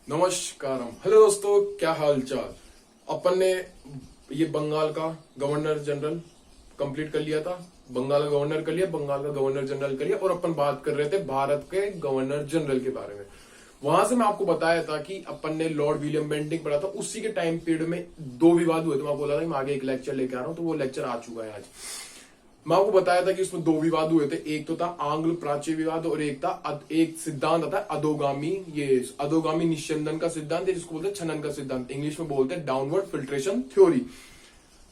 नमस्कारम। Hello दोस्तों, क्या हाल चाल। अपन ने ये बंगाल का गवर्नर जनरल कंप्लीट कर लिया था। बंगाल का गवर्नर कर लिया, बंगाल का गवर्नर जनरल कर लिया, और अपन बात कर रहे थे भारत के गवर्नर जनरल के बारे में। वहां से मैं आपको बताया था कि अपन ने लॉर्ड विलियम बेंटिंग पढ़ा था। उसी के टाइम पीरियड में दो विवाद हुए थे। मैं बोला था कि मैं आगे एक लेक्चर लेके आ रहा हूं, तो वो लेक्चर आ चुका है आज। मैं आपको बताया था कि उसमें दो विवाद हुए थे। एक तो था आंग्ल प्राच्य विवाद, और एक था एक सिद्धांत आता है अधोगामी। ये अधोगामी निस्यंदन का सिद्धांत है, जिसको बोलते हैं छनन का सिद्धांत। इंग्लिश में बोलते हैं डाउनवर्ड फिल्ट्रेशन थ्योरी।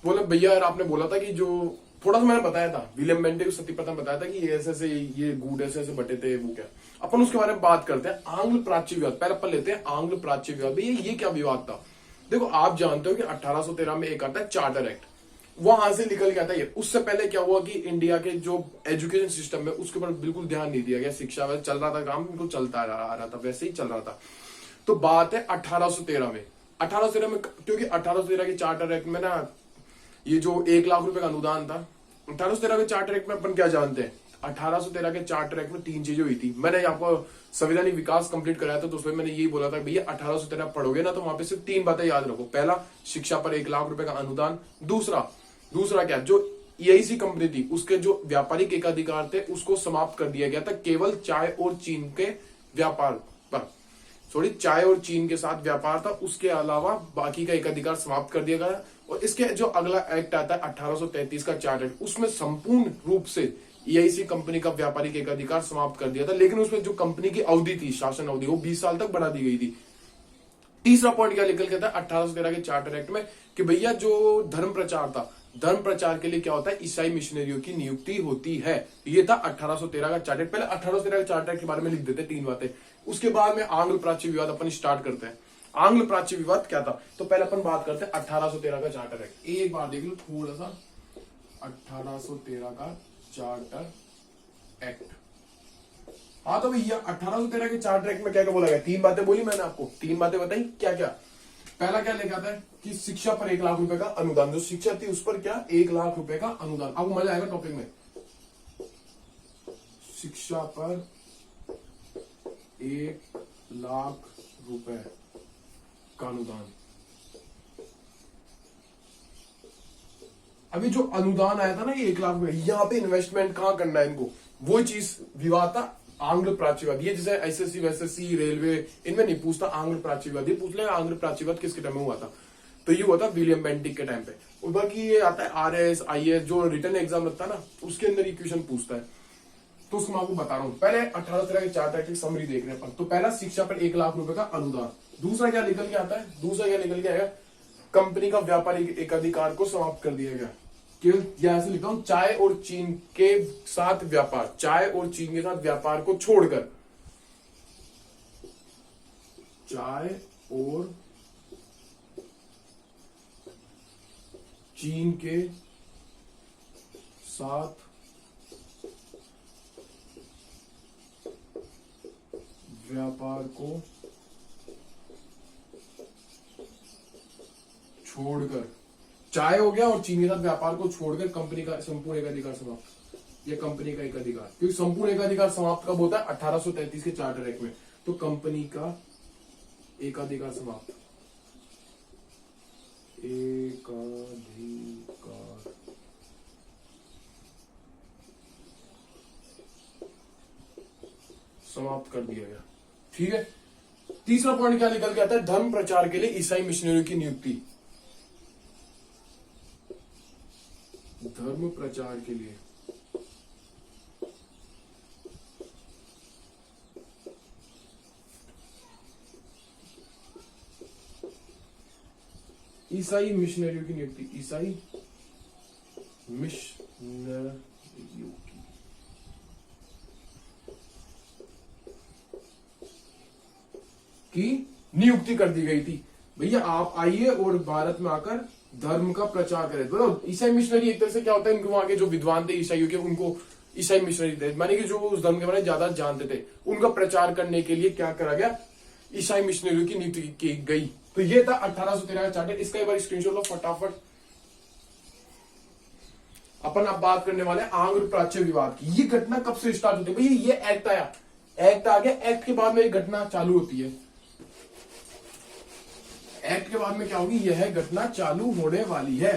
बोले भैया यार, आपने बोला था कि जो थोड़ा सा मैंने बताया था, विलियम बेंटिंग को सत्यप्रथम बताया था कि ये ऐसे ये गुड ऐसे बटे थे, वो क्या। अपन उसके बारे में बात करते हैं। आंग्ल प्राच्य विवाद पहले अपन लेते हैं। आंग्ल प्राच्य विवाद, भैया ये क्या विवाद था। देखो, आप जानते हो कि 1813 में एक आता है चार्टर एक्ट। वहां से निकल गया था ये। उससे पहले क्या हुआ कि इंडिया के जो एजुकेशन सिस्टम है उसके ऊपर बिल्कुल ध्यान नहीं दिया गया। शिक्षा वैसे चल रहा था, काम बिल्कुल चलता आ रहा था, वैसे ही चल रहा था। तो बात है 1813 में। 1813 में, क्योंकि 1813 के चार्टर एक्ट में ना, ये जो 1 लाख रुपए का अनुदान था। 1813 के चार्टर एक्ट में अपन क्या जानते हैं। 1813 के चार्टर एक्ट में 3 चीजें हुई थी। मैंने आपको संवैधानिक विकास कंप्लीट कराया था, तो उसमें मैंने यही बोला था भैया 1813 पढ़ोगे ना, तो वहां पे सिर्फ 3 बातें याद रखो। पहला, शिक्षा पर 1 लाख रुपए का अनुदान। दूसरा क्या, जो ईआईसी कंपनी थी उसके जो व्यापारिक एकाधिकार थे उसको समाप्त कर दिया गया था, केवल चाय और चीन के व्यापार पर। सॉरी, चाय और चीन के साथ व्यापार था, उसके अलावा बाकी का एकाधिकार समाप्त कर दिया गया। और इसके जो अगला एक्ट आता है 1833 का चार्टर एक्ट, उसमें संपूर्ण रूप से ईआईसी कंपनी का व्यापारिक एकाधिकार समाप्त कर दिया था। लेकिन उसमें जो कंपनी की अवधि थी, शासन अवधि, वो 20 साल तक बढ़ा दी गई थी। तीसरा पॉइंट क्या निकल के था 1813 के चार्टर एक्ट में, कि भैया जो धर्म प्रचार था, धर्म प्रचार के लिए क्या होता है, ईसाई मिशनरियों की नियुक्ति होती है। ये था 1813 का चार्टर। पहले 1813 के चार्टर के बारे में लिख देते 3 बातें। उसके बाद में आंग्ल प्राच्य विवाद अपन स्टार्ट करते हैं। आंग्ल प्राच्य विवाद क्या था, तो पहले अपन बात करते हैं 1813 का चार्टर एक्ट। एक बार देख लो थोड़ा सा, 1813 का चार्टर एक्ट। हाँ, तो भैया 1813 के चार्टर एक्ट में क्या क्या बोला गया। 3 बातें बोली मैंने आपको, 3 बातें बताई। क्या क्या, पहला क्या लिखा था कि शिक्षा पर 1 लाख रुपए का अनुदान। जो शिक्षा थी उस पर क्या, 1 लाख रुपए का अनुदान। आपको मजा आएगा टॉपिक में। शिक्षा पर 1 लाख रुपए का अनुदान। अभी जो अनुदान आया था ना, ये 1 लाख रुपए, यहाँ पे इन्वेस्टमेंट कहाँ करना है इनको, वो चीज विवाद था। आंग्ल प्राच्यवाद, ये जैसे एसएससी वैसेसी रेलवे, इनमें नहीं पूछता आंग्ल प्राच्यवाद। ये पूछ लेगा आंग्ल प्राच्यवाद किसके टाइम में हुआ था, तो ये हुआ था विलियम बेंटिक के टाइम पे। और बाकी ये आता है आरएस आईएएस, जो रिटर्न एग्जाम लगता है ना, उसके अंदर ये क्वेश्चन पूछता है। तो उसको मैं आपको बता रहा हूँ। पहले 1813 के चार्टर की समरी देख रहे हैं अपन। तो पहला, शिक्षा पर 1 लाख रुपए का अनुदान। दूसरा क्या निकल के आता है, दूसरा क्या निकल के आएगा, कंपनी का व्यापारिक एकाधिकार को समाप्त कर दिया गया। केवल यहां से लिखता हूं, चाय और चीन के साथ व्यापार, चाय और चीन के साथ व्यापार को छोड़कर, चाय और चीन के साथ व्यापार को छोड़कर, चाय हो गया और चीन के साथ व्यापार को छोड़कर कंपनी का संपूर्ण एकाधिकार समाप्त। यह कंपनी का एकाधिकार, क्योंकि संपूर्ण एकाधिकार समाप्त कब होता है, 1833 के चार्टर एक्ट में। तो कंपनी का एकाधिकार समाप्त, एकाधिकार समाप्त कर दिया गया। ठीक है। तीसरा पॉइंट क्या निकल के आता है, धर्म प्रचार के लिए ईसाई मिशनरियों की नियुक्ति। धर्म प्रचार के लिए ईसाई मिशनरियों की नियुक्ति, ईसाई मिशनरियों की नियुक्ति कर दी गई थी। भैया आप आइए और भारत में आकर धर्म का प्रचार करें। तो ईसाई मिशनरी एक तरह से क्या होता है, इनके वहां के जो विद्वान थे ईसाइयों के, उनको ईसाई मिशनरी थे, माने कि जो उस धर्म के बारे में ज्यादा जानते थे, उनका प्रचार करने के लिए क्या करा गया, ईसाई मिशनरियों की नियुक्ति की गई। तो ये था 1813 का चार्टर। इसका एक बार स्क्रीनशॉट लो फटाफट। अपन अब बात करने वाले आंग्ल प्राच्य विवाद की। ये घटना कब से स्टार्ट होती है, भैया ये एक्ट आया, एक्ट आ गया, एक्ट के बाद में एक घटना चालू होती है। एक्ट के बाद में क्या होगी, यह घटना चालू होने वाली है।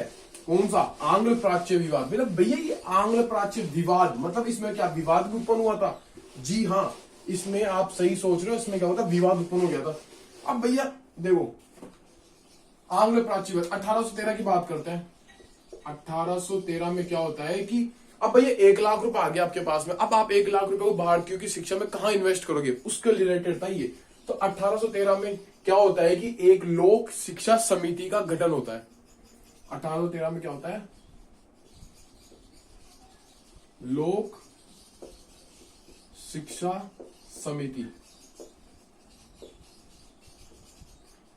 कौन सा, आंग्ल प्राच्य विवाद। मतलब भैया ये आंग्ल प्राच्य विवाद मतलब इसमें क्या विवाद भी उत्पन्न हुआ था? जी हाँ, इसमें आप सही सोच रहे हो, इसमें क्या होता, विवाद उत्पन्न हो गया था। अब भैया देखो, आंग्ल प्राच्य विवाद 1813 की बात करते हैं। 1813 में क्या होता है कि अब भैया 1 लाख रुपए आ गया आपके पास में, अब आप 1 लाख रुपए को भारतीयों की शिक्षा में कहां इन्वेस्ट करोगे, उसके रिलेटेड था ये। तो 1813 में क्या होता है कि एक लोक शिक्षा समिति का गठन होता है। 1813 में क्या होता है, लोक शिक्षा समिति।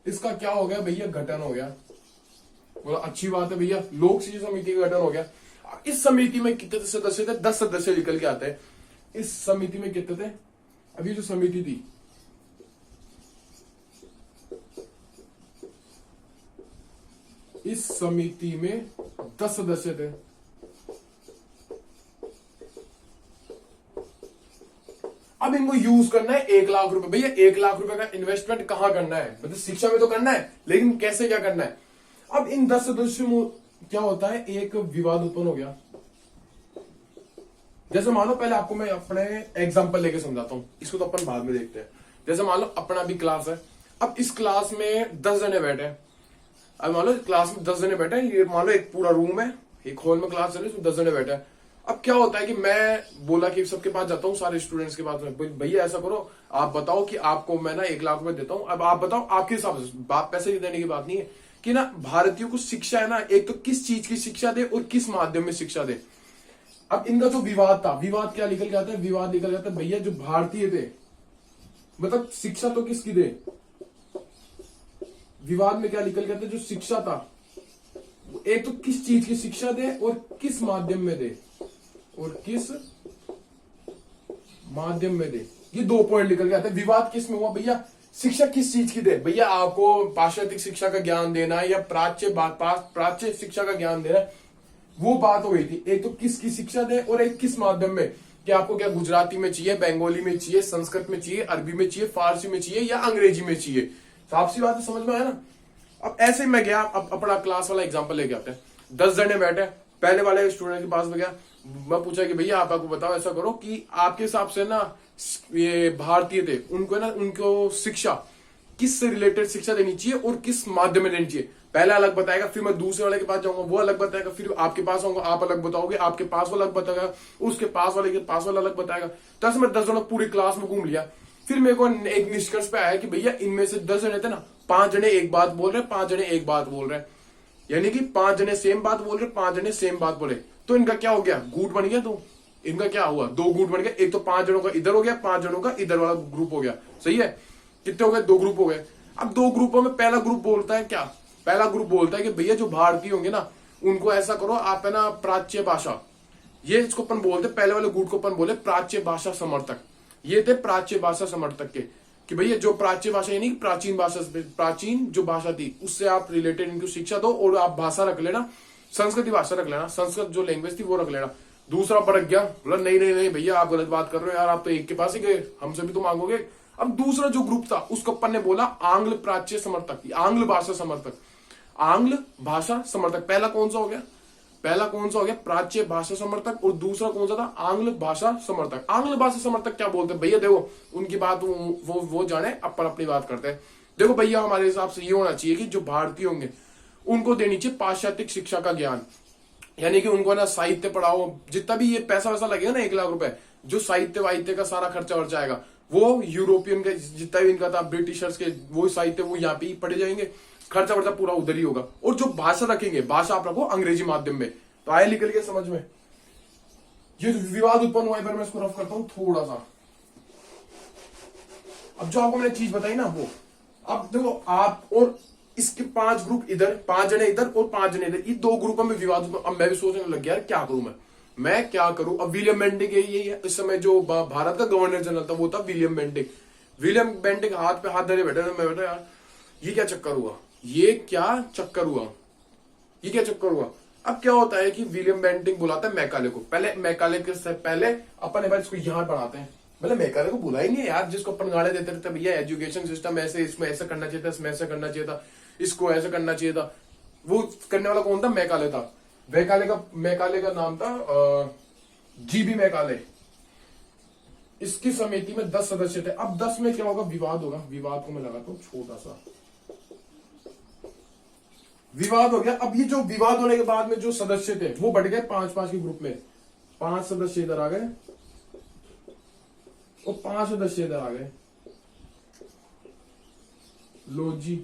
इसका क्या हो गया भैया, गठन हो गया। बोला अच्छी बात है भैया, लोक शिक्षा समिति का गठन हो गया। इस समिति में कितने सदस्य थे, 10 सदस्य निकल के आते हैं। इस समिति में कितने थे, अभी जो समिति थी, इस समिति में 10 सदस्य थे। अब इनको यूज करना है 1 लाख रुपए। भैया 1 लाख रुपए का इन्वेस्टमेंट कहां करना है, मतलब शिक्षा में तो करना है, लेकिन कैसे क्या करना है। अब इन 10 सदस्यों में क्या होता है, एक विवाद उत्पन्न हो गया। जैसे मान लो, पहले आपको मैं अपने एग्जांपल लेके समझाता हूं, इसको तो अपन बाद में देखते हैं। जैसे मान लो अपना भी क्लास है, अब इस क्लास में 10 जने बैठे हैं। अब मान लो क्लास में 10 जने बैठे हैं, ये मान लो एक पूरा रूम है, एक हॉल में क्लास चल रही है, उसमें 10 जने बैठे हैं। अब क्या होता है कि मैं बोला कि सबके पास जाता हूँ, सारे स्टूडेंट्स के पास में, भैया ऐसा करो, आप बताओ कि आपको मैं ना 1 लाख रुपए देता हूँ। अब आप बताओ, आपके हिसाब से बात पैसे देने की बात नहीं है कि ना भारतीयों को शिक्षा है ना, एक तो किस चीज की शिक्षा दे और किस माध्यम में शिक्षा दे। अब इनका जो विवाद था, विवाद क्या निकल जाता है, विवाद निकल जाता है भैया जो भारतीय थे, मतलब शिक्षा तो किसकी दे, विवाद में क्या निकल गया था, जो शिक्षा था एक तो किस चीज की शिक्षा दे और किस माध्यम में दे, और किस माध्यम में दे, ये 2 पॉइंट निकल गया था। विवाद किस में हुआ भैया, शिक्षा किस चीज की दे, भैया आपको पाश्चात्य शिक्षा का ज्ञान देना है या प्राच्य शिक्षा का ज्ञान देना है, वो बात हो गई थी। एक तो किसकी शिक्षा दे और एक किस माध्यम में, कि आपको क्या गुजराती में चाहिए, बंगाली में चाहिए, संस्कृत में चाहिए, अरबी में चाहिए, फारसी में चाहिए या अंग्रेजी में चाहिए। साफ सी बात है, समझ में आया ना। अब ऐसे मैं गया, अब अपना क्लास वाला एग्जांपल लेके आते हैं। 10 जने बैठे, पहले वाले स्टूडेंट के पास में गया, मैं पूछा कि भैया आप आपको बताओ, ऐसा करो कि आपके हिसाब से ना ये भारतीय थे, उनको ना उनको शिक्षा किस से रिलेटेड शिक्षा देनी चाहिए और किस माध्यम में देनी चाहिए। पहले अलग बताएगा, फिर मैं दूसरे वाले के पास जाऊंगा, वो अलग बताएगा, फिर आपके पास आऊंगा, आप अलग बताओगे, आपके पास वाला अलग बताएगा, उसके पास वाले के पास वाला अलग बताएगा। तो ऐसे मैं 10 जनों पूरी क्लास में घूम लिया। फिर मेरे को एक निष्कर्ष पे आया कि भैया इनमें से 10 जने थे ना, 5 जने एक बात बोल रहे, 5 जने एक बात बोल रहे, यानी कि 5 जने सेम बात बोल रहे, 5 जने सेम बात बोले। तो इनका क्या हो गया, गुट बन गया। तो इनका क्या हुआ, 2 गुट बन गया। एक तो 5 जनों का इधर हो गया, 5 जनों का इधर वाला ग्रुप हो गया। सही है, कितने हो गए, 2 ग्रुप हो गए। अब 2 ग्रुपों में पहला ग्रुप बोलता है क्या, पहला ग्रुप बोलता है कि भैया जो भारतीय होंगे ना, उनको ऐसा करो आप है ना प्राच्य भाषा, ये इसको अपन बोलते, पहले वाले गुट को अपन बोले प्राच्य भाषा समर्थक। ये थे प्राच्य भाषा समर्थक के, कि भैया जो प्राच्य भाषा यानी प्राचीन भाषा, प्राचीन जो भाषा थी उससे आप रिलेटेड इनको शिक्षा दो, और आप भाषा रख लेना, संस्कृत भाषा रख लेना, संस्कृत जो लैंग्वेज थी वो रख लेना। दूसरा भड़क गया, बोला नहीं नहीं नहीं भैया आप गलत बात कर रहे हो यार, आप तो एक के पास ही गए, हमसे भी तो मांगोगे। अब दूसरा जो ग्रुप था उसको अपन ने बोला आंग्ल प्राच्य समर्थक, आंग्ल भाषा समर्थक, आंग्ल भाषा समर्थक। पहला कौन सा हो गया, पहला कौन सा हो गया, प्राच्य भाषा समर्थक, और दूसरा कौन सा था, आंग्ल भाषा समर्थक। आंग्ल भाषा समर्थक क्या बोलते हैं भैया, देखो उनकी बात वो जाने, अपन अपनी बात करते हैं। देखो भैया हमारे हिसाब से ये होना चाहिए कि जो भारतीय होंगे उनको देनी चाहिए पाश्चात्य शिक्षा का ज्ञान, यानी कि उनको ना साहित्य पढ़ाओ, जितना भी ये पैसा वैसा लगेगा ना 1 लाख रुपए, जो साहित्य वाहित्य का सारा खर्चा वर्चा आएगा वो यूरोपियन का जितना भी इनका था, ब्रिटिशर्स के वो साहित्य वो यहाँ पे ही पढ़े जाएंगे, खर्चा वर्चा पूरा उधर ही होगा। और जो भाषा रखेंगे, भाषा आप रखो अंग्रेजी माध्यम में। तो आए निकल के समझ में, ये जो विवाद उत्पन्न हुआ है, मैं इसको रफ करता हूं थोड़ा सा। अब जो आपको मैंने चीज बताई ना वो, अब देखो आप और इसके 5 ग्रुप इधर, 5 जने इधर और 5 जने इधर, ये 2 ग्रुपों में विवाद। अब मैं भी सोचने लग गया यार क्या करूं मैं क्या करूं। अब विलियम बेंटिक, ये इस समय जो भारत का गवर्नर जनरल था वो था विलियम बेंटिक। विलियम बेंटिक हाथ पे हाथ धरे बैठे थे। मैं बैठा यार ये क्या चक्कर हुआ, ये क्या चक्कर हुआ, ये क्या चक्कर हुआ। अब क्या होता है कि विलियम बेंटिक बुलाता है मैकाले को। पहले मैकाले के से पहले अपन एक बार इसको यहां बढ़ाते हैं, मतलब मेकाले को बुला ही नहीं है यार, जिसको अपन गाड़े देते रहते भैया एजुकेशन सिस्टम ऐसे, इसमें ऐसा करना चाहिए था, इसमें ऐसा करना चाहिए था, इसको ऐसा करना चाहिए था। वो करने वाला कौन था? मेकाले था। मेकाले का नाम था जीबी मेकाले। इसकी समिति में 10 सदस्य थे। अब 10 में क्या होगा? विवाद होगा। विवाद को मैं लगाता हूं छोटा सा, विवाद हो गया। अब ये जो विवाद होने के बाद में जो सदस्य थे वो बढ़ गए 5-5 के ग्रुप में। 5 सदस्य इधर आ गए और 5 सदस्य इधर आ गए। लो जी,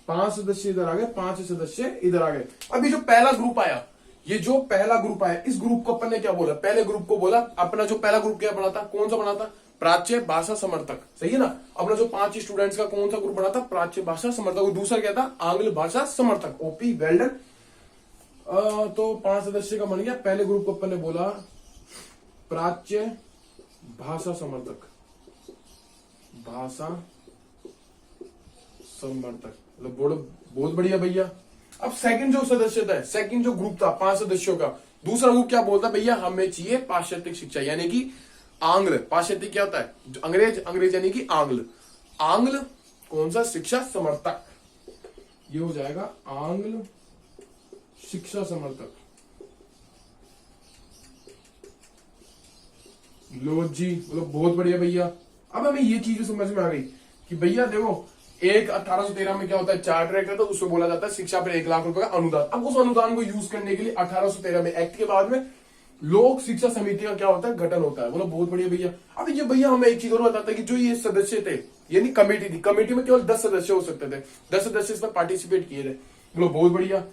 5 सदस्य इधर आ गए, 5 सदस्य इधर आ गए। अभी जो पहला ग्रुप आया, ये जो पहला ग्रुप आया, इस ग्रुप को अपन ने क्या बोला? पहले ग्रुप को बोला अपना जो पहला ग्रुप क्या बना था? कौन सा बना था? प्राच्य भाषा समर्थक। सही है ना? अपना जो 5 स्टूडेंट्स का कौन सा ग्रुप बना था? प्राच्य भाषा समर्थक। और दूसरा क्या था? आंग्ल भाषा समर्थक। OP, well done. तो 5 सदस्य का बन गया। पहले ग्रुप को अपन ने बोला प्राच्य भाषा समर्थक, भाषा समर्थक। मतलब बहुत बढ़िया भैया। अब सेकंड जो सदस्य था, सेकंड जो ग्रुप था 5 सदस्यों का, दूसरा ग्रुप क्या बोलता? भैया हमें चाहिए पाश्चात्य शिक्षा, यानी कि आंग्ल। पाश्चात्य क्या होता है? अंग्रेज, अंग्रेज यानी कि आंग्ल। आंग्ल कौन सा? शिक्षा समर्थक। ये हो जाएगा आंग्ल शिक्षा समर्थक। लो जी, मतलब बहुत बढ़िया भैया। अब हमें ये चीज समझ में आ गई कि भैया देखो, एक 1813 में क्या होता है? चार्टर एक्ट है, तो उसमें बोला जाता है शिक्षा पर 1 लाख रुपए का अनुदान। अब उस अनुदान को यूज करने के लिए 1813 में एक्ट के बाद में लोक शिक्षा समिति का क्या होता है? गठन होता है। बोलो बहुत बढ़िया भैया। अब ये भैया हमें एक चीज और बताता है कि जो ये सदस्य थे, यानी कमेटी थी, कमेटी में केवल 10 सदस्य हो सकते थे। 10 सदस्य इसमें पार्टिसिपेट किए थे। बोलो बहुत बढ़िया।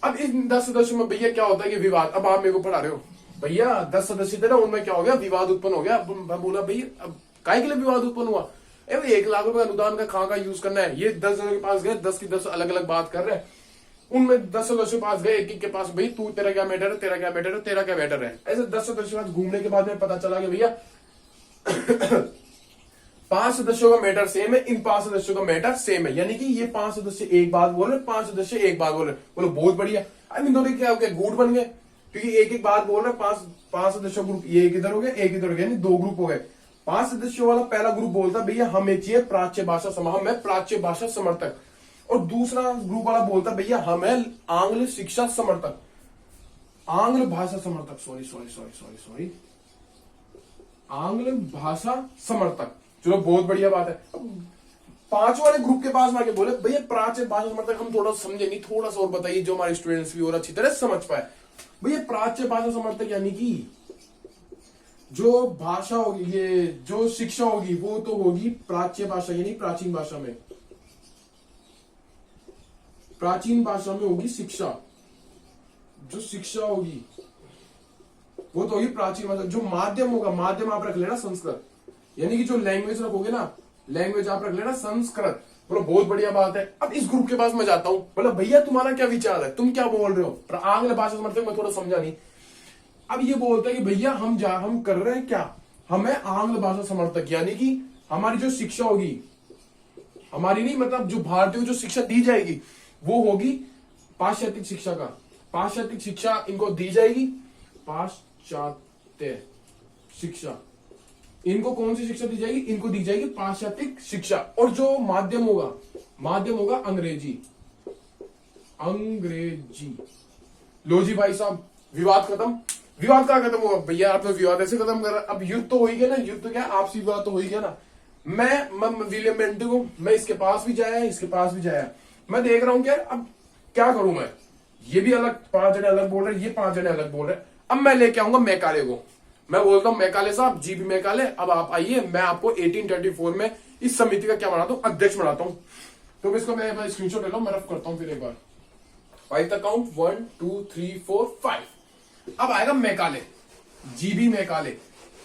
अब इन 10 सदस्यों में भैया क्या होता है कि विवाद। अब आप मेरे को पढ़ा रहे हो भैया, 10 सदस्य थे ना, उनमें क्या हो गया? विवाद उत्पन्न हो गया। अब बोला भैया अब काहे के लिए विवाद उत्पन्न हुआ? 1 लाख रुपए अनुदान का कहां का यूज करना है? ये 10 जनों के पास गए, 10 की 10 अलग अलग बात कर रहे हैं। उनमें 10 सदस्यों के पास गए, एक के पास भाई तू, तेरा क्या मैटर है, तेरा क्या मैटर है, तेरा क्या मैटर है। ऐसे 10 सदस्यों के पास घूमने के बाद में पता चला कि भैया 5 सदस्यों का मैटर सेम है, इन 5 सदस्यों का मैटर सेम है, यानी कि ये 5 सदस्य एक बात बोल रहे, 5 सदस्य एक बात बोल रहे। बोलो बहुत बढ़िया। अब इन दोनों क्या हो गया? गुट बन गए, क्योंकि एक एक बात बोल रहे। 5 सदस्यों ग्रुप, ये एक इधर हो गया, एक इधर हो गया, यानी 2 ग्रुप हो गए। 5 सदस्यों वाला पहला ग्रुप बोलता भैया हमें चाहिए प्राच्य भाषा समाह में प्राच्य भाषा समर्थक। और दूसरा ग्रुप वाला बोलता भैया हमें आंग्ल शिक्षा समर्थक, आंग्ल भाषा समर्थक, सॉरी आंग्ल भाषा समर्थक। चलो बहुत बढ़िया बात है। 5 वाले ग्रुप के पास में आके बोले भैया प्राच्य भाषा समर्थक हम थोड़ा समझे नहीं, थोड़ा सा और बताइए जो हमारे स्टूडेंट्स भी और अच्छी तरह समझ पाए। भैया प्राच्य भाषा समर्थक यानी कि जो भाषा होगी, ये जो शिक्षा होगी वो तो होगी प्राच्य भाषा, यानी प्राचीन भाषा में, प्राचीन भाषा में होगी शिक्षा। जो शिक्षा होगी वो तो होगी प्राचीन भाषा। जो माध्यम होगा, माध्यम आप रख लेना संस्कृत, यानी कि जो लैंग्वेज रखोगे ना, लैंग्वेज आप रख लेना संस्कृत। बोलो बहुत बढ़िया बात है। अब इस ग्रुप के पास मैं जाता हूं, बोला भैया तुम्हारा क्या विचार है, तुम क्या बोल रहे हो? आंग्ल भाषा समर्थक मैं थोड़ा समझा नहीं। अब ये बोलता है कि भैया हम कर रहे हैं क्या? हमें आंग्ल भाषा समर्थक, यानी कि हमारी जो शिक्षा होगी, हमारी नहीं मतलब जो भारतीय जो शिक्षा दी जाएगी वो होगी पाश्चात्य शिक्षा का। पाश्चात्य शिक्षा इनको दी जाएगी, पाश्चात्य शिक्षा। इनको कौन सी शिक्षा दी जाएगी? इनको दी जाएगी पाश्चात्य शिक्षा। और जो माध्यम होगा, माध्यम होगा अंग्रेजी, अंग्रेजी। लो जी भाई साहब, विवाद खत्म। विवाद कहां खत्म हुआ भैया? आपने विवाद ऐसे खत्म कर, अब युद्ध तो हो ही गया ना। युद्ध क्या, आपसी विवाद तो हो ही गया ना। मैं विलियम बेंटिक हूं, मैं इसके पास भी जाया, इसके पास भी जाया। मैं देख रहा हूं क्या, अब क्या करूं मैं? ये भी अलग, 5 जने अलग बोल रहे, ये 5 जने अलग बोल रहे। अब मैं लेके आऊंगा मैकाले को। मैं बोलता हूं मैकाले साहब, जीबी मैकाले, अब आप आइए, मैं आपको 1834 में इस समिति का क्या बनाता हूं? अध्यक्ष बनाता हूं। तो इसको मैं स्क्रीनशॉट ले लो, मैं रफ करता हूं फिर एक बार। 5 तक काउंट, 1 2 3 4 5। अब आएगा मैकाले, जीबी मैकाले।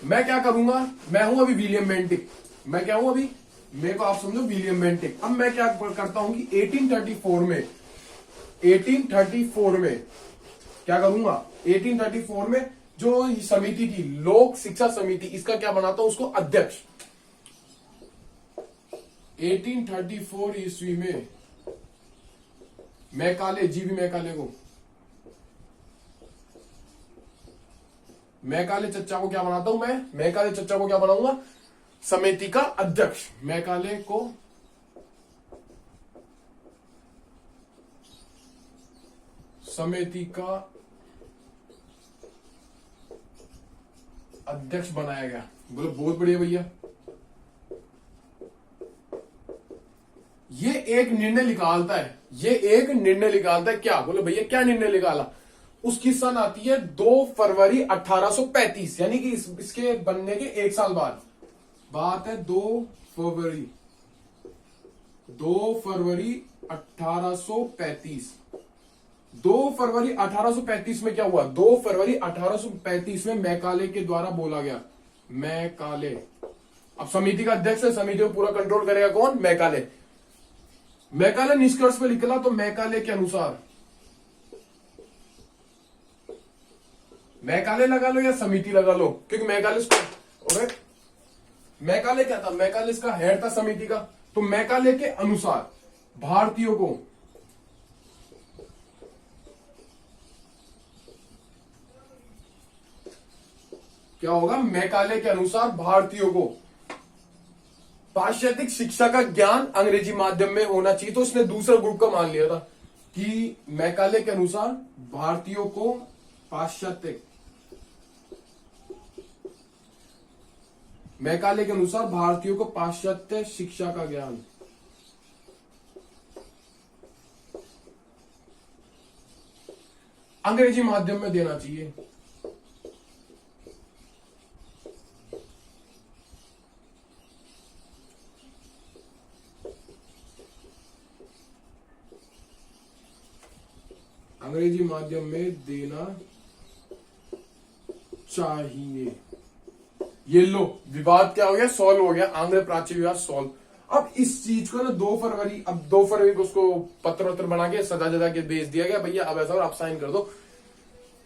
मैं क्या करूंगा? मैं हूं अभी विलियम बेंटिक। मैं क्या हूं अभी? मेरे को आप समझो विलियम बेंटिक। अब मैं क्या करता हूं कि 1834 में क्या करूंगा? 1834 में जो समिति थी, लोक शिक्षा समिति, इसका क्या बनाता हूं? उसको अध्यक्ष। 1834 ईस्वी में मैकाले, जीबी मैकाले को मैकाले चच्चा को क्या बनाता हूं मैं? मैकाले चच्चा को क्या बनाऊंगा? समिति का अध्यक्ष। मैकाले को समिति का अध्यक्ष बनाया गया। बोलो बहुत बढ़िया भैया। ये एक निर्णय निकालता है, ये एक निर्णय निकालता है। क्या? बोलो भैया क्या निर्णय निकाला? उसकी सन आती है 2 फरवरी 1835, यानी कि इसके बनने के 1 साल बाद बात है। 2 फरवरी 1835। 2 फरवरी 1835 में क्या हुआ? 2 फरवरी 1835 में मैकाले के द्वारा बोला गया। मैकाले अब समिति का अध्यक्ष है, समिति को पूरा कंट्रोल करेगा कौन? मैकाले। मैकाले निष्कर्ष पे निकला, तो मैकाले के अनुसार, मैकाले लगा लो या समिति लगा लो, क्योंकि मैकाले मैकाले क्या था? मैकाले इसका हेड था समिति का। तो मैकाले के अनुसार भारतीयों को क्या होगा? मैकाले के अनुसार भारतीयों को पाश्चात्य शिक्षा का ज्ञान अंग्रेजी माध्यम में होना चाहिए। तो उसने दूसरा ग्रुप का मान लिया था कि मैकाले के अनुसार भारतीयों को मैकाले के अनुसार भारतीयों को पाश्चात्य शिक्षा का ज्ञान अंग्रेजी माध्यम में देना चाहिए। अंग्रेजी माध्यम में देना चाहिए। ये लो, विवाद क्या हो गया? सॉल्व हो गया। आंग्ल प्राच्य विवाद सॉल्व। अब इस चीज को ना 2 फरवरी, अब 2 फरवरी को उसको पत्र वत्र बना के सजा जजा के भेज दिया गया। भैया अब ऐसा और आप साइन कर दो।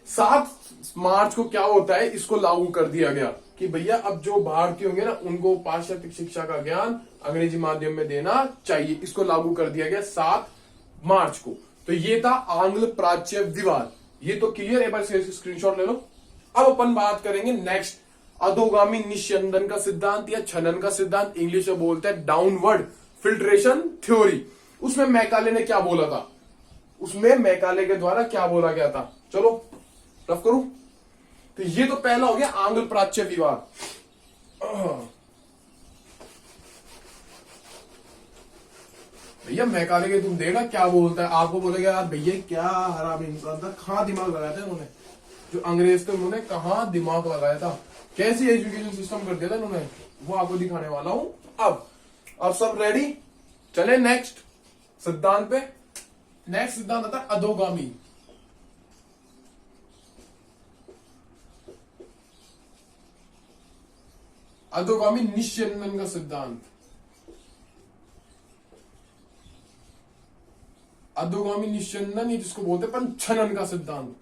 7 मार्च को क्या होता है? इसको लागू कर दिया गया कि भैया अब जो भारतीय होंगे ना, उनको पाश्चात्य शिक्षा का ज्ञान अंग्रेजी माध्यम में देना चाहिए। इसको लागू कर दिया गया 7 मार्च को। तो ये था आंग्ल प्राच्य विवाद। ये तो क्लियर है, बस स्क्रीनशॉट ले लो। अब अपन बात करेंगे नेक्स्ट, अधोगामी निस्यंदन का सिद्धांत या छनन का सिद्धांत, इंग्लिश में बोलते हैं डाउनवर्ड फिल्ट्रेशन थ्योरी। उसमें मैकाले ने क्या बोला था? उसमें मैकाले के द्वारा क्या बोला गया था? चलो रफ करूं। तो ये तो पहला हो गया आंग्ल प्राच्य विवाद। भैया मैकाले के तुम देखा क्या बोलता है? आपको बोलेगा यार भैया क्या हराम इंसान था, कहां दिमाग लगाया था उन्होंने, जो अंग्रेज थे उन्होंने कहां दिमाग लगाया था, कैसी एजुकेशन सिस्टम कर दिया था उन्होंने, वो आपको दिखाने वाला हूं। अब सब रेडी? चले नेक्स्ट सिद्धांत पे। नेक्स्ट सिद्धांत आता है अधोगामी। अधोगामी निस्यंदन का सिद्धांत। अधोगामी निस्यंदन, ये जिसको बोलते हैं अपन छनन का सिद्धांत।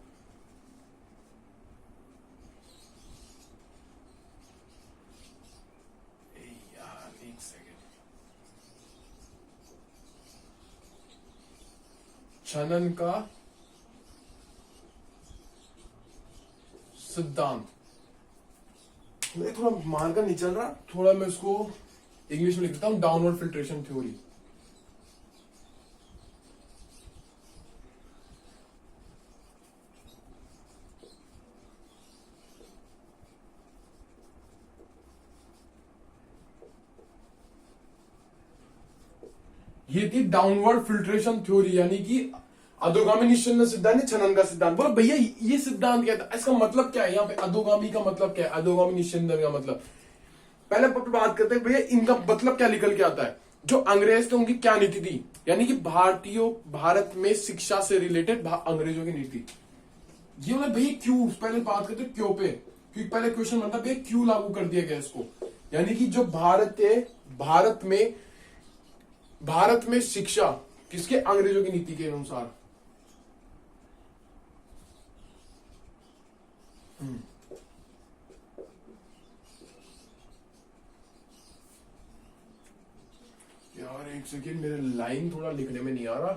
यार एक सेकेंड। छनन का सिद्धांत। मैं थोड़ा मार्कर नहीं चल रहा, थोड़ा मैं इसको इंग्लिश में लिख देता हूं, डाउनवर्ड फिल्ट्रेशन थ्योरी। ये थी डाउनवर्ड फिल्ट्रेशन थ्योरी, यानी कि अधोगामी निस्यंदन सिद्धांत, छनन का सिद्धांत। बोलो भैया ये सिद्धांत क्या था? इसका मतलब क्या है? यहाँ पे अधोगामी का मतलब क्या है? अधोगामी निस्यंदन का मतलब, पहले बात करते हैं भैया इनका मतलब क्या निकल के आता है। जो अंग्रेज थे उनकी क्या नीति थी? यानी कि भारत में शिक्षा से रिलेटेड अंग्रेजों की नीति। ये मतलब भैया क्यों, पहले बात करते हैं क्यों पे, क्योंकि पहले क्वेश्चन बनता है भैया क्यों लागू कर दिया गया इसको। यानी कि जो भारत में शिक्षा किसके? अंग्रेजों की नीति के अनुसार। यार एक सेकेंड, मेरे लाइन थोड़ा लिखने में नहीं आ रहा।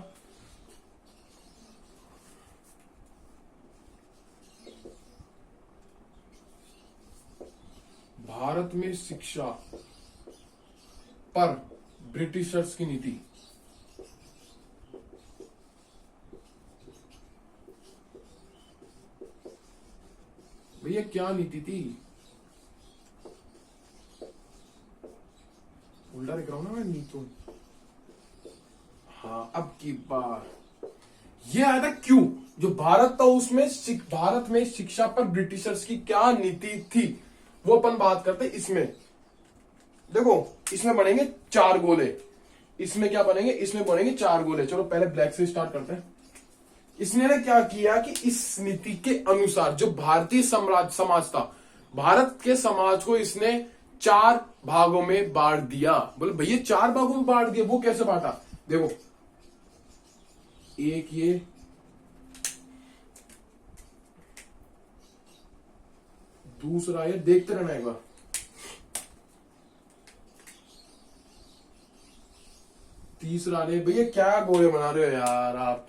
में शिक्षा पर ब्रिटिशर्स की नीति। भैया क्या नीति थी? उल्टा लिख रहा हूं ना मैं नीति। हाँ, अब की बार ये आया था क्यों, जो भारत था उसमें भारत में शिक्षा पर ब्रिटिशर्स की क्या नीति थी, वो अपन बात करते इसमें। देखो इसमें बनेंगे 4 गोले। इसमें क्या बनेंगे? इसमें बनेंगे 4 गोले। चलो पहले ब्लैक से स्टार्ट करते हैं। इसने ने क्या किया कि इस नीति के अनुसार जो भारतीय समाज था, भारत के समाज को इसने 4 भागों में बांट दिया। बोले भैया 4 भागों में बांट दिया, वो कैसे बांटा? देखो, एक ये, दूसरा ये, देखते रहना एक बार, तीसरा रे। भैया क्या गोले बना रहे हो यार आप?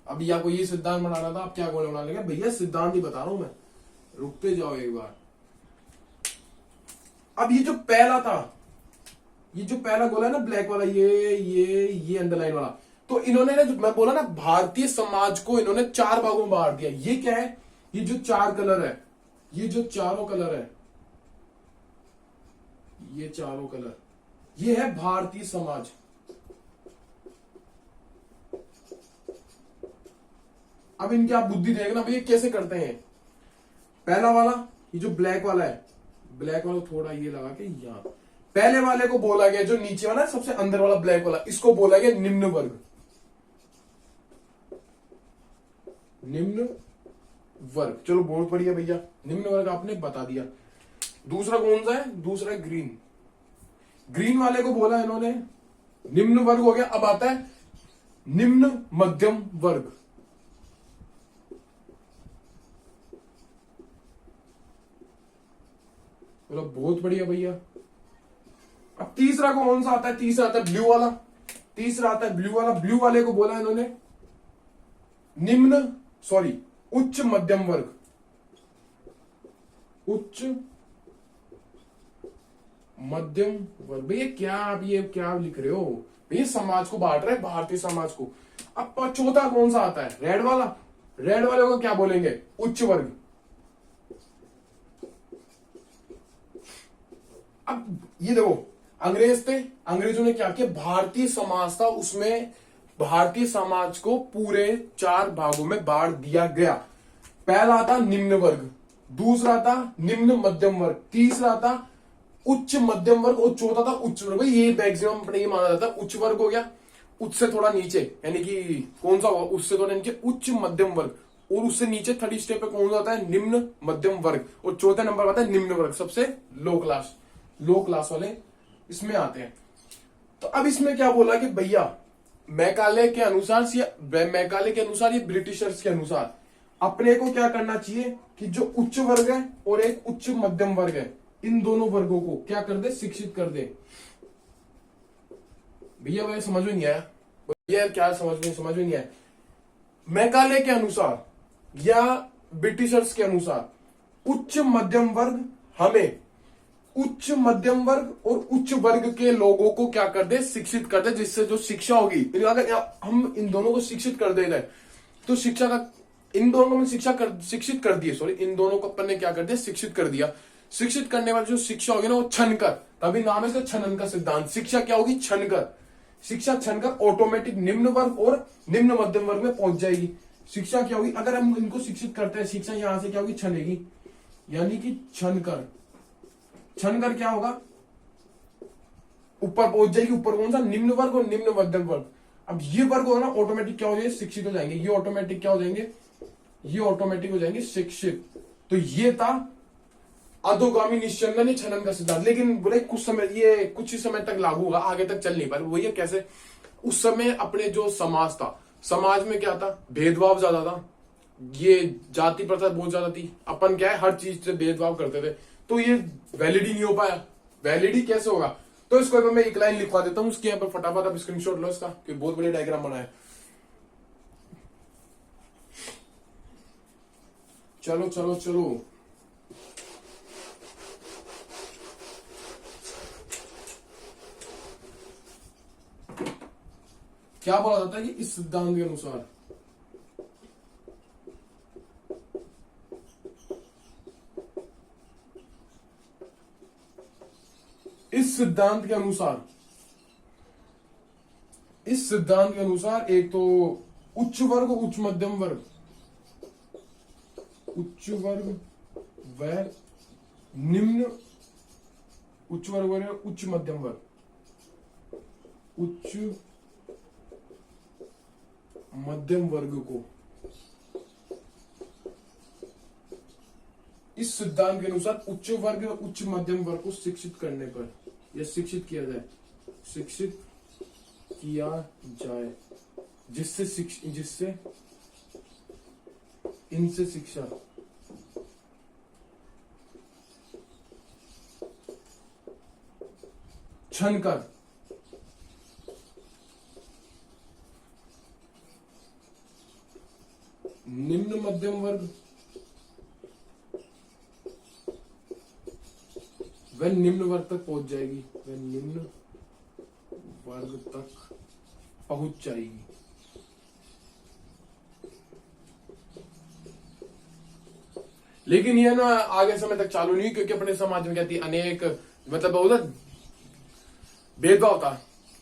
अभी या कोई ये सिद्धांत बना रहा था, आप क्या गोले बना लेंगे? भैया सिद्धांत ही बता रहा हूं मैं, रुकते जाओ एक बार। अब ये जो पहला था, ये जो पहला गोला है ना ब्लैक वाला, ये अंडरलाइन वाला, तो इन्होंने ना, जो मैं बोला ना, भारतीय समाज को इन्होंने 4 भागों में बांट दिया। ये क्या है? ये जो 4 कलर है, ये जो चारों कलर है, ये चारों कलर, ये है भारतीय समाज। अब इनकी आप बुद्धि देखना भैया कैसे करते हैं। पहला वाला, ये जो ब्लैक वाला है, ब्लैक वाला थोड़ा ये लगा के यहां, पहले वाले को बोला गया, जो नीचे वाला सबसे अंदर वाला ब्लैक वाला, इसको बोला गया निम्न वर्ग। निम्न वर्ग, चलो बहुत बढ़िया भैया, निम्न वर्ग आपने बता दिया। दूसरा कौन सा है? दूसरा है ग्रीन। ग्रीन वाले को बोला इन्होंने निम्न वर्ग हो गया। अब आता है निम्न मध्यम वर्ग। बोला बहुत बढ़िया भैया। अब तीसरा कौन सा आता है? तीसरा आता है ब्लू वाला। तीसरा आता है ब्लू वाला। ब्लू वाले को बोला इन्होंने उच्च मध्यम वर्ग। उच्च मध्यम वर्ग। भैया क्या आप ये क्या लिख रहे हो? भैया समाज को बांट रहे हैं, भारतीय समाज को। अब चौथा कौन सा आता है? रेड वाला। रेड वाले को क्या बोलेंगे? उच्च वर्ग। अब ये देखो, अंग्रेज थे, अंग्रेजों ने क्या किया? भारतीय समाज था, उसमें भारतीय समाज को पूरे 4 भागों में बांट दिया गया। पहला था निम्न वर्ग, दूसरा था निम्न मध्यम वर्ग, तीसरा था उच्च मध्यम वर्ग और चौथा था उच्च वर्ग। भाई ये मैक्सिमम अपने ये माना जाता है उच्च वर्ग हो गया। उच्च से थोड़ा नीचे यानी कि कौन सा होगा? उससे थोड़ा नीचे उच्च मध्यम वर्ग, और उससे नीचे 3rd स्टेप पे कौन सा आता है? निम्न मध्यम वर्ग, और चौथे नंबर आता है निम्न वर्ग, सबसे लो क्लास वाले इसमें आते हैं। तो अब इसमें क्या बोला कि भैया मैकाले के अनुसार ये ब्रिटिशर्स के अनुसार अपने को क्या करना चाहिए कि जो उच्च वर्ग है और एक उच्च मध्यम वर्ग है, इन दोनों वर्गों को क्या कर दे? शिक्षित कर दे। भैया भाई समझ में नहीं आया? भैया क्या समझ में नहीं आया? मैकाले के अनुसार या ब्रिटिशर्स के अनुसार उच्च मध्यम वर्ग हमें उच्च मध्यम वर्ग और उच्च वर्ग के लोगों को क्या कर दे? शिक्षित कर दे, जिससे जो शिक्षा होगी, अगर हम इन दोनों को शिक्षित कर दे तो शिक्षा का इन दोनों को शिक्षित कर दिए, इन दोनों को अपन ने क्या कर दिया? शिक्षित कर दिया। शिक्षित करने वाली जो शिक्षा होगी ना, वो छनकर, तभी नाम है इसका छनन का सिद्धांत। शिक्षा क्या होगी? छनकर। शिक्षा छनकर ऑटोमेटिक निम्न वर्ग और निम्न मध्यम वर्ग में पहुंच जाएगी। शिक्षा क्या होगी? अगर हम इनको शिक्षित करते हैं, शिक्षा यहां से क्या होगी? छनेगी, यानी कि छनकर क्या होगा? ऊपर पहुंच जाएगी। ऊपर कौन सा? निम्न वर्ग और निम्न मध्यम वर्ग। अब ये वर्ग होगा ना, ऑटोमेटिक क्या हो जाएंगे? शिक्षित हो जाएंगे। ये ऑटोमेटिक क्या हो जाएंगे? ये ऑटोमेटिक हो जाएंगे शिक्षित। तो ये था अधोगामी निश्चंदन छनन का सिद्धांत। लेकिन बोले कुछ ही समय तक लागू हुआ, आगे तक चल नहीं पाया। वही कैसे? उस समय अपने जो समाज था, समाज में क्या था? भेदभाव ज्यादा था, ये जाति प्रथा बहुत ज्यादा थी। अपन क्या है, हर चीज से भेदभाव करते थे, तो ये वैलिड ही नहीं हो पाया। वैलिड ही कैसे होगा? तो इसको मैं एक लाइन लिखवा देता हूं, उसके यहाँ पर फटाफट आप स्क्रीनशॉट लो इसका, कि बहुत बड़ी डायग्राम बना है। चलो क्या बोला जाता है कि इस सिद्धांत के अनुसार, इस सिद्धांत के अनुसार, इस सिद्धांत के अनुसार एक तो उच्च वर्ग, उच्च मध्यम वर्ग, उच्च वर्ग व निम्न, उच्च वर्ग व उच्च मध्यम वर्ग, उच्च मध्यम वर्ग को इस सिद्धांत के अनुसार उच्च वर्ग और उच्च मध्यम वर्ग को शिक्षित करने पर, या शिक्षित किया जाए, शिक्षित किया जाए, जिससे इनसे शिक्षा छन कर निम्न मध्यम वर्ग वह निम्न वर्ग तक पहुंच जाएगी, वह निम्न वर्ग तक पहुंच जाएगी। लेकिन यह ना आगे समय तक चालू नहीं, क्योंकि अपने समाज में कहती अनेक मतलब बहुत भेदभाव था,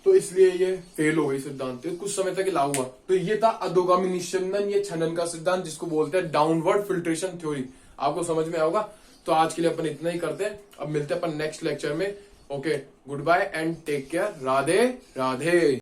तो इसलिए ये फेल हो गई सिद्धांत, कुछ समय तक लागू हुआ। तो ये था अधोगामी निस्यंदन, ये छनन का सिद्धांत, जिसको बोलते हैं डाउनवर्ड फिल्ट्रेशन थ्योरी। आपको समझ में आएगा। तो आज के लिए अपन इतना ही करते हैं, अब मिलते हैं अपन नेक्स्ट लेक्चर में। Okay, good bye and take care. Radhe Radhe.